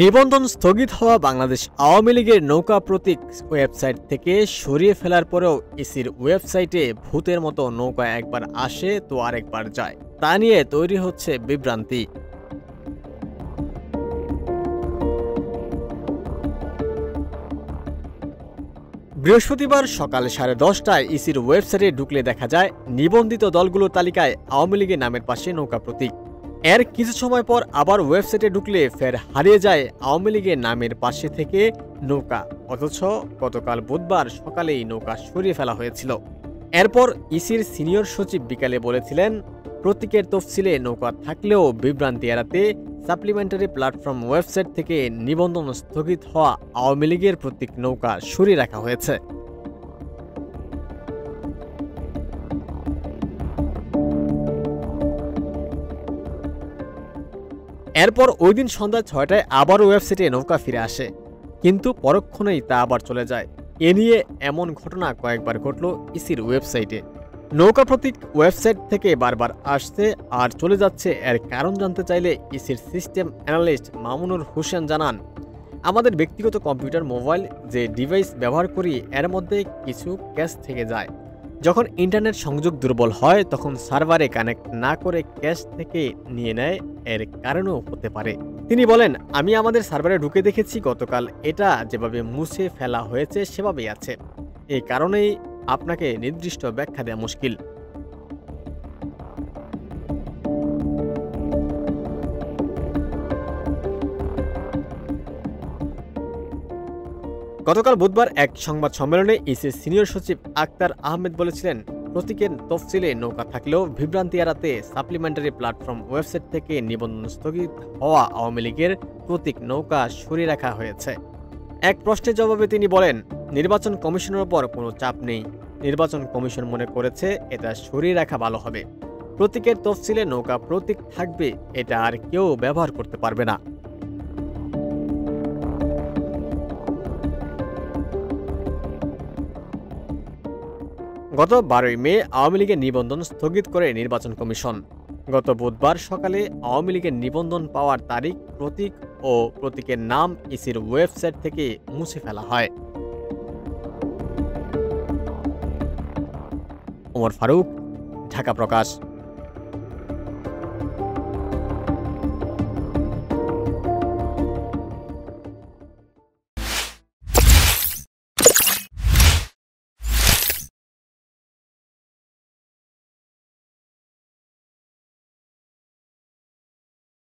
নিবন্ধন স্থগিত হওয়া বাংলাদেশ আওয়ামী লীগের নৌকা প্রতীক ওয়েবসাইট থেকে সরিয়ে ফেলার পরেও ইসির ওয়েবসাইটে ভূতের মতো নৌকা একবার আসে তো আরেকবার যায়, তা নিয়ে তৈরি হচ্ছে বিভ্রান্তি। বৃহস্পতিবার সকাল 10:30টায় ইসির ওয়েবসাইটে ঢুকলে দেখা যায় নিবন্ধিত দলগুলোর তালিকায় আওয়ামী লীগের নামের পাশে নৌকা প্রতীক। এর কিছু সময় পর আবার ওয়েবসাইটে ঢুকলে ফের হারিয়ে যায় আওয়ামী লীগের নামের পাশে থেকে নৌকা, অথচ গতকাল বুধবার সকালেই নৌকা সরিয়ে ফেলা হয়েছিল। এরপর ইসির সিনিয়র সচিব বিকালে বলেছিলেন, প্রতীকের তফসিলে নৌকা থাকলেও বিভ্রান্তি এড়াতে সাপ্লিমেন্টারি প্ল্যাটফর্ম ওয়েবসাইট থেকে নিবন্ধন স্থগিত হওয়া আওয়ামী লীগের প্রতীক নৌকা সরিয়ে রাখা হয়েছে। এরপর ওই দিন সন্ধ্যা 6টায় আবার ওয়েবসাইটে নৌকা ফিরে আসে, কিন্তু পরক্ষণেই তা আবার চলে যায়। এ নিয়ে এমন ঘটনা কয়েকবার ঘটল ইসির ওয়েবসাইটে। নৌকা প্রতীক ওয়েবসাইট থেকে বারবার আসছে আর চলে যাচ্ছে, এর কারণ জানতে চাইলে ইসির সিস্টেম অ্যানালিস্ট মামুনুর হোসেন জানান, আমাদের ব্যক্তিগত কম্পিউটার, মোবাইল যে ডিভাইস ব্যবহার করি এর মধ্যে কিছু ক্যাশ থেকে যায়। যখন ইন্টারনেট সংযোগ দুর্বল হয় তখন সার্ভারে কানেক্ট না করে ক্যাশ থেকে নিয়ে নেয়, এর কারণেও হতে পারে। তিনি বলেন, আমি আমাদের সার্ভারে ঢুকে দেখেছি গতকাল এটা যেভাবে মুছে ফেলা হয়েছে সেভাবেই আছে। এই কারণেই আপনাকে নির্দিষ্ট ব্যাখ্যা দেওয়া মুশকিল। গতকাল বুধবার এক সংবাদ সম্মেলনে ইসির সিনিয়র সচিব আক্তার আহমেদ বলেছিলেন, প্রতীকের তফসিলে নৌকা থাকলেও বিভ্রান্তি এড়াতে সাপ্লিমেন্টারি প্ল্যাটফর্ম ওয়েবসাইট থেকে নিবন্ধন স্থগিত হওয়া আওয়ামী লীগের প্রতীক নৌকা সরিয়ে রাখা হয়েছে। এক প্রশ্নের জবাবে তিনি বলেন, নির্বাচন কমিশনের উপর কোনো চাপ নেই। নির্বাচন কমিশন মনে করেছে এটা সরিয়ে রাখা ভালো হবে। প্রতীকের তফসিলে নৌকা প্রতীক থাকবে, এটা আর কেউ ব্যবহার করতে পারবে না। গত 12ই মে আওয়ামী লীগের নিবন্ধন স্থগিত করে নির্বাচন কমিশন। গত বুধবার সকালে আওয়ামী লীগের নিবন্ধন পাওয়ার তারিখ, প্রতীক ও প্রতীকের নাম ইসির ওয়েবসাইট থেকে মুছে ফেলা হয়। ওমর ফারুক, ঢাকা প্রকাশ।